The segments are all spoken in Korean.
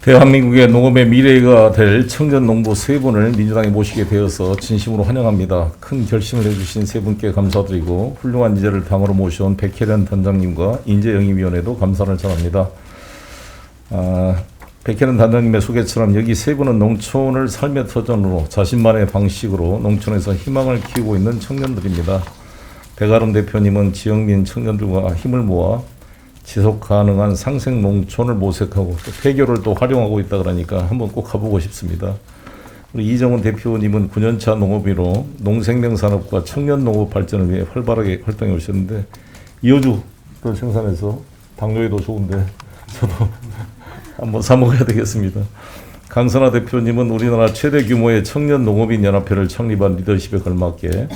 대한민국의 농업의 미래가 될 청년 농부 세 분을 민주당에 모시게 되어서 진심으로 환영합니다. 큰 결심을 해주신 세 분께 감사드리고 훌륭한 인재를 당으로 모셔온 백혜련 단장님과 인재영입위원회도 감사를 전합니다. 백혜련 단장님의 소개처럼 여기 세 분은 농촌을 삶의 터전으로 자신만의 방식으로 농촌에서 희망을 키우고 있는 청년들입니다. 백아름 대표님은 지역민 청년들과 힘을 모아 지속 가능한 상생 농촌을 모색하고 또 폐교를 또 활용하고 있다 그러니까 한번 꼭 가보고 싶습니다. 우리 이정훈 대표님은 9년차 농업인으로 농생명 산업과 청년 농업 발전을 위해 활발하게 활동해 오셨는데 이어주도 생산해서 당뇨에도 좋은데 저도 한번 사 먹어야 되겠습니다. 강선아 대표님은 우리나라 최대 규모의 청년 농업인 연합회를 창립한 리더십에 걸맞게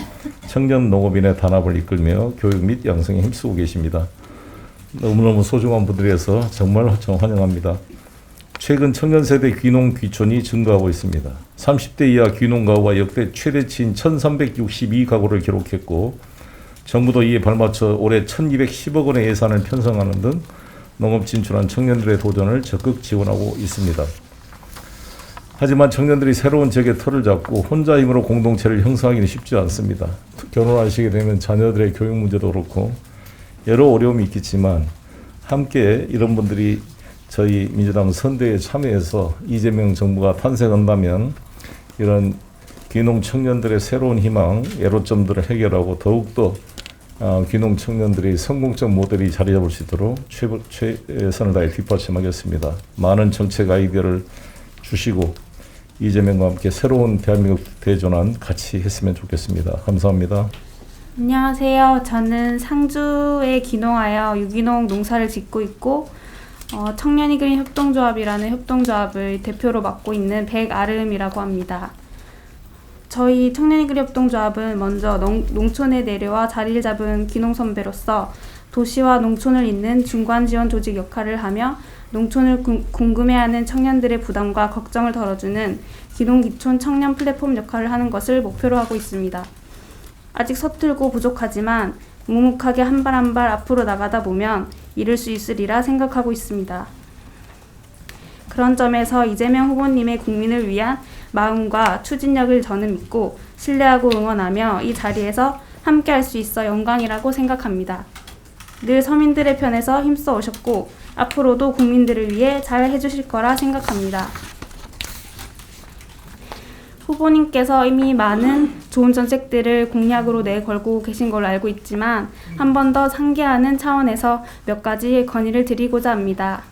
청년 농업인의 단합을 이끌며 교육 및 양성에 힘쓰고 계십니다. 너무너무 소중한 분들이어서 정말 환영합니다. 최근 청년 세대 귀농 귀촌이 증가하고 있습니다. 30대 이하 귀농 가구가 역대 최대치인 1362가구를 기록했고 정부도 이에 발맞춰 올해 1210억 원의 예산을 편성하는 등 농업 진출한 청년들의 도전을 적극 지원하고 있습니다. 하지만 청년들이 새로운 지역의 터를 잡고 혼자 힘으로 공동체를 형성하기는 쉽지 않습니다. 결혼하시게 되면 자녀들의 교육 문제도 그렇고 여러 어려움이 있겠지만 함께 이런 분들이 저희 민주당 선대에 참여해서 이재명 정부가 탄생한다면 이런 귀농 청년들의 새로운 희망, 애로점들을 해결하고 더욱더 귀농 청년들이 성공적 모델이 자리 잡을 수 있도록 최선을 다해 뒷받침하겠습니다. 많은 정책 아이디어를 주시고 이재명과 함께 새로운 대한민국 대전환 같이 했으면 좋겠습니다. 감사합니다. 안녕하세요. 저는 상주에 귀농하여 유기농 농사를 짓고 있고 청년이 그린 협동조합이라는 협동조합을 대표로 맡고 있는 백아름이라고 합니다. 저희 청년이 그린 협동조합은 먼저 농촌에 내려와 자리를 잡은 귀농 선배로서 도시와 농촌을 잇는 중간 지원 조직 역할을 하며 농촌을 궁금해하는 청년들의 부담과 걱정을 덜어주는 귀농귀촌 청년 플랫폼 역할을 하는 것을 목표로 하고 있습니다. 아직 서툴고 부족하지만 묵묵하게 한 발 한 발 앞으로 나가다 보면 이룰 수 있으리라 생각하고 있습니다. 그런 점에서 이재명 후보님의 국민을 위한 마음과 추진력을 저는 믿고 신뢰하고 응원하며 이 자리에서 함께 할 수 있어 영광이라고 생각합니다. 늘 서민들의 편에서 힘써 오셨고 앞으로도 국민들을 위해 잘 해주실 거라 생각합니다. 후보님께서 이미 많은 좋은 정책들을 공약으로 내걸고 계신 걸로 알고 있지만 한 번 더 상기하는 차원에서 몇 가지 건의를 드리고자 합니다.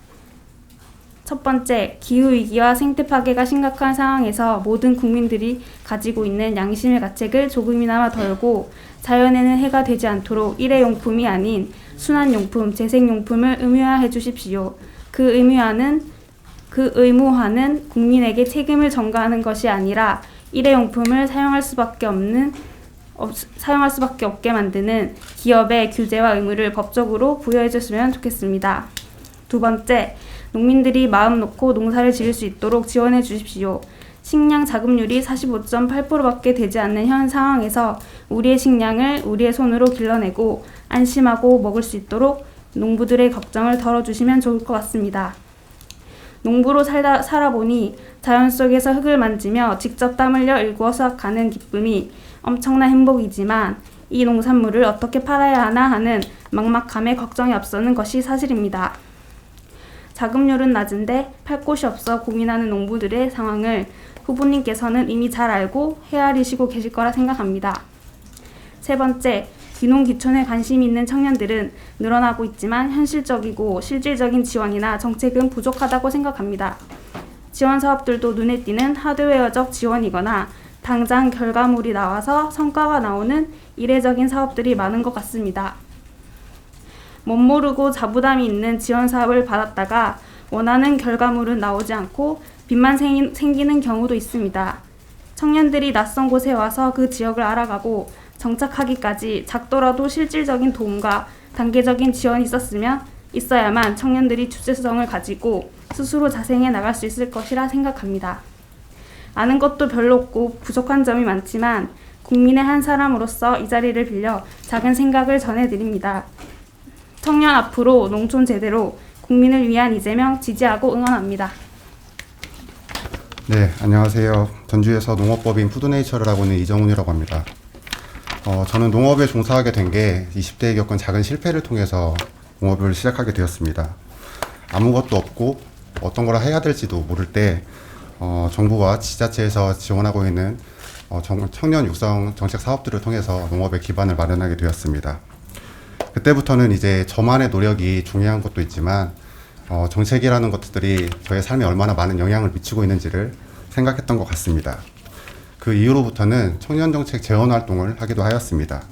첫 번째, 기후위기와 생태 파괴가 심각한 상황에서 모든 국민들이 가지고 있는 양심의 가책을 조금이나마 덜고 자연에는 해가 되지 않도록 일회용품이 아닌 순환용품, 재생용품을 의무화해 주십시오. 그 의무화는 국민에게 책임을 전가하는 것이 아니라 일회용품을 사용할 수밖에 없게 만드는 기업의 규제와 의무를 법적으로 부여해 줬으면 좋겠습니다. 두 번째, 농민들이 마음 놓고 농사를 지을 수 있도록 지원해 주십시오. 식량 자급률이 45.8%밖에 되지 않는 현 상황에서 우리의 식량을 우리의 손으로 길러내고 안심하고 먹을 수 있도록 농부들의 걱정을 덜어주시면 좋을 것 같습니다. 농부로 살아보니 자연 속에서 흙을 만지며 직접 땀 흘려 일구어 수확하는 기쁨이 엄청난 행복이지만 이 농산물을 어떻게 팔아야 하나 하는 막막함에 걱정이 앞서는 것이 사실입니다. 자급률은 낮은데 팔 곳이 없어 고민하는 농부들의 상황을 후보님께서는 이미 잘 알고 헤아리시고 계실 거라 생각합니다. 세 번째, 귀농귀촌에 관심이 있는 청년들은 늘어나고 있지만 현실적이고 실질적인 지원이나 정책은 부족하다고 생각합니다. 지원 사업들도 눈에 띄는 하드웨어적 지원이거나 당장 결과물이 나와서 성과가 나오는 이례적인 사업들이 많은 것 같습니다. 멋모르고 자부담이 있는 지원 사업을 받았다가 원하는 결과물은 나오지 않고 빚만 생기는 경우도 있습니다. 청년들이 낯선 곳에 와서 그 지역을 알아가고 정착하기까지 작더라도 실질적인 도움과 단계적인 지원이 있어야만 청년들이 주체성을 가지고 스스로 자생해 나갈 수 있을 것이라 생각합니다. 아는 것도 별로 없고 부족한 점이 많지만 국민의 한 사람으로서 이 자리를 빌려 작은 생각을 전해드립니다. 청년 앞으로 농촌 제대로 국민을 위한 이재명 지지하고 응원합니다. 네, 안녕하세요. 전주에서 농업법인 푸드네이처를 하고 있는 이정훈이라고 합니다. 저는 농업에 종사하게 된 게 20대에 겪은 작은 실패를 통해서 농업을 시작하게 되었습니다. 아무것도 없고 어떤 걸 해야 될지도 모를 때 정부와 지자체에서 지원하고 있는 청년 육성 정책 사업들을 통해서 농업의 기반을 마련하게 되었습니다. 그때부터는 이제 저만의 노력이 중요한 것도 있지만 정책이라는 것들이 저의 삶에 얼마나 많은 영향을 미치고 있는지를 생각했던 것 같습니다. 그 이후로부터는 청년정책 재원 활동을 하기도 하였습니다.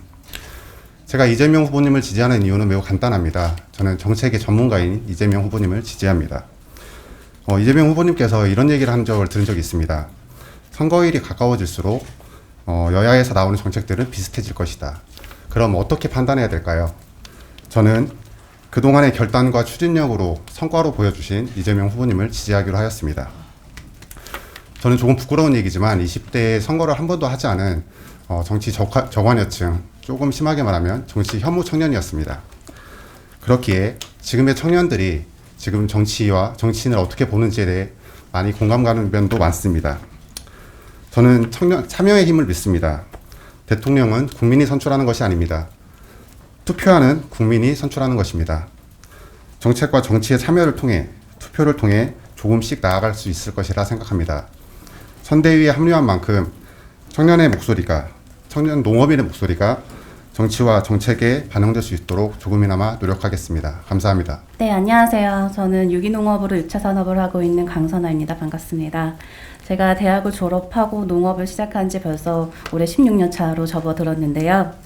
제가 이재명 후보님을 지지하는 이유는 매우 간단합니다. 저는 정책의 전문가인 이재명 후보님을 지지합니다. 이재명 후보님께서 이런 얘기를 한 적을 들은 적이 있습니다. 선거일이 가까워질수록 여야에서 나오는 정책들은 비슷해질 것이다. 그럼 어떻게 판단해야 될까요? 저는 그동안의 결단과 추진력으로 성과로 보여주신 이재명 후보님을 지지하기로 하였습니다. 저는 조금 부끄러운 얘기지만 20대에 선거를 한 번도 하지 않은 정치 저관여층, 조금 심하게 말하면 정치 혐오 청년이었습니다. 그렇기에 지금의 청년들이 지금 정치와 정치인을 어떻게 보는지에 대해 많이 공감 가는 면도 많습니다. 저는 참여의 힘을 믿습니다. 대통령은 국민이 선출하는 것이 아닙니다. 투표하는 국민이 선출하는 것입니다. 정책과 정치의 참여를 통해 투표를 통해 조금씩 나아갈 수 있을 것이라 생각합니다. 선대위에 합류한 만큼 청년 농업인의 목소리가 정치와 정책에 반영될 수 있도록 조금이나마 노력하겠습니다. 감사합니다. 네, 안녕하세요. 저는 유기농업으로 6차 산업을 하고 있는 강선아입니다. 반갑습니다. 제가 대학을 졸업하고 농업을 시작한 지 벌써 올해 16년 차로 접어들었는데요.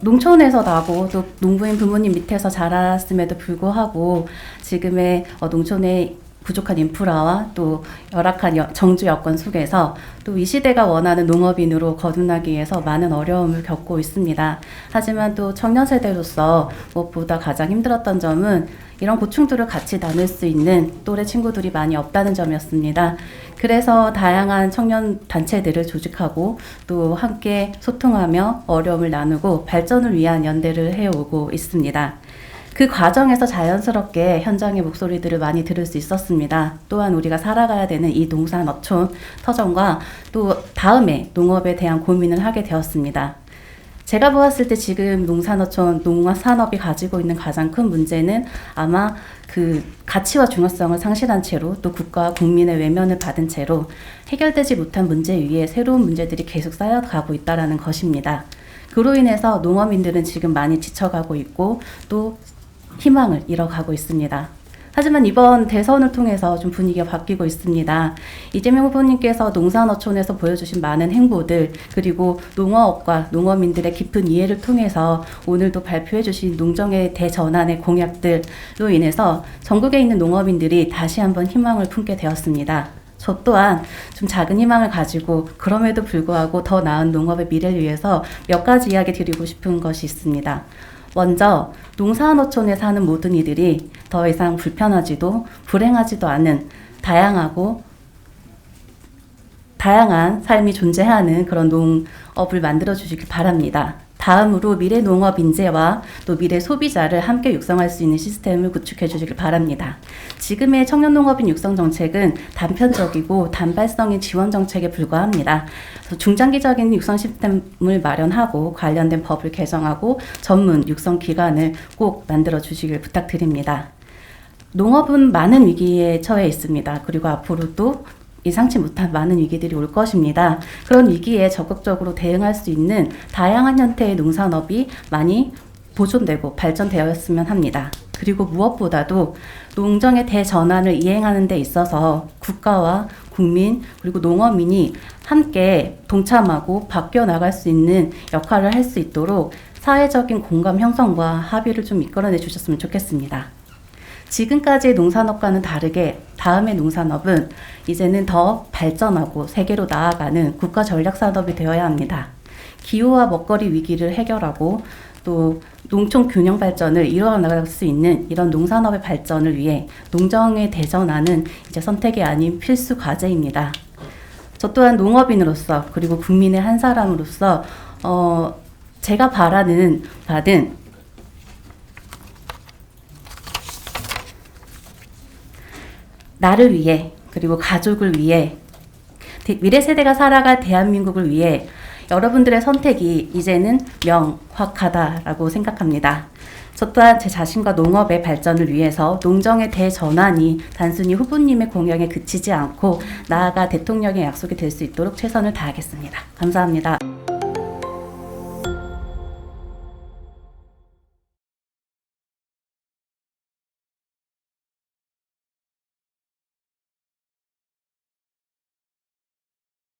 농촌에서 나고 또 농부인 부모님 밑에서 자랐음에도 불구하고 지금의 농촌의 부족한 인프라와 또 열악한 정주 여건 속에서 또 이 시대가 원하는 농업인으로 거듭나기 위해서 많은 어려움을 겪고 있습니다. 하지만 또 청년 세대로서 무엇보다 가장 힘들었던 점은 이런 고충들을 같이 나눌 수 있는 또래 친구들이 많이 없다는 점이었습니다. 그래서 다양한 청년 단체들을 조직하고 또 함께 소통하며 어려움을 나누고 발전을 위한 연대를 해오고 있습니다. 그 과정에서 자연스럽게 현장의 목소리들을 많이 들을 수 있었습니다. 또한 우리가 살아가야 되는 이 농산업촌 터전과 또 다음에 농업에 대한 고민을 하게 되었습니다. 제가 보았을 때 지금 농산어촌, 농산업이 가지고 있는 가장 큰 문제는 아마 그 가치와 중요성을 상실한 채로 또 국가와 국민의 외면을 받은 채로 해결되지 못한 문제 위에 새로운 문제들이 계속 쌓여가고 있다는 것입니다. 그로 인해서 농업인들은 지금 많이 지쳐가고 있고 또 희망을 잃어가고 있습니다. 하지만 이번 대선을 통해서 좀 분위기가 바뀌고 있습니다. 이재명 후보님께서 농산어촌에서 보여주신 많은 행보들 그리고 농어업과 농어민들의 깊은 이해를 통해서 오늘도 발표해 주신 농정의 대전환의 공약들로 인해서 전국에 있는 농어민들이 다시 한번 희망을 품게 되었습니다. 저 또한 좀 작은 희망을 가지고 그럼에도 불구하고 더 나은 농업의 미래를 위해서 몇 가지 이야기 드리고 싶은 것이 있습니다. 먼저 농산어촌에 사는 모든 이들이 더 이상 불편하지도 불행하지도 않은 다양한 삶이 존재하는 그런 농업을 만들어 주시길 바랍니다. 다음으로 미래 농업 인재와 또 미래 소비자를 함께 육성할 수 있는 시스템을 구축해 주시길 바랍니다. 지금의 청년 농업인 육성 정책은 단편적이고 단발성인 지원 정책에 불과합니다. 중장기적인 육성 시스템을 마련하고 관련된 법을 개정하고 전문 육성 기관을 꼭 만들어 주시길 부탁드립니다. 농업은 많은 위기에 처해 있습니다. 그리고 앞으로도 예상치 못한 많은 위기들이 올 것입니다. 그런 위기에 적극적으로 대응할 수 있는 다양한 형태의 농산업이 많이 보존되고 발전되었으면 합니다. 그리고 무엇보다도 농정의 대전환을 이행하는 데 있어서 국가와 국민 그리고 농어민이 함께 동참하고 바뀌어 나갈 수 있는 역할을 할 수 있도록 사회적인 공감 형성과 합의를 좀 이끌어내 주셨으면 좋겠습니다. 지금까지의 농산업과는 다르게 다음의 농산업은 이제는 더 발전하고 세계로 나아가는 국가 전략 산업이 되어야 합니다. 기후와 먹거리 위기를 해결하고 또 농촌 균형 발전을 이루어 나갈 수 있는 이런 농산업의 발전을 위해 농정의 대전환은 이제 선택이 아닌 필수 과제입니다. 저 또한 농업인으로서 그리고 국민의 한 사람으로서 제가 받은 나를 위해 그리고 가족을 위해 미래 세대가 살아갈 대한민국을 위해 여러분들의 선택이 이제는 명확하다라고 생각합니다. 저 또한 제 자신과 농업의 발전을 위해서 농정의 대전환이 단순히 후보님의 공약에 그치지 않고 나아가 대통령의 약속이 될 수 있도록 최선을 다하겠습니다. 감사합니다.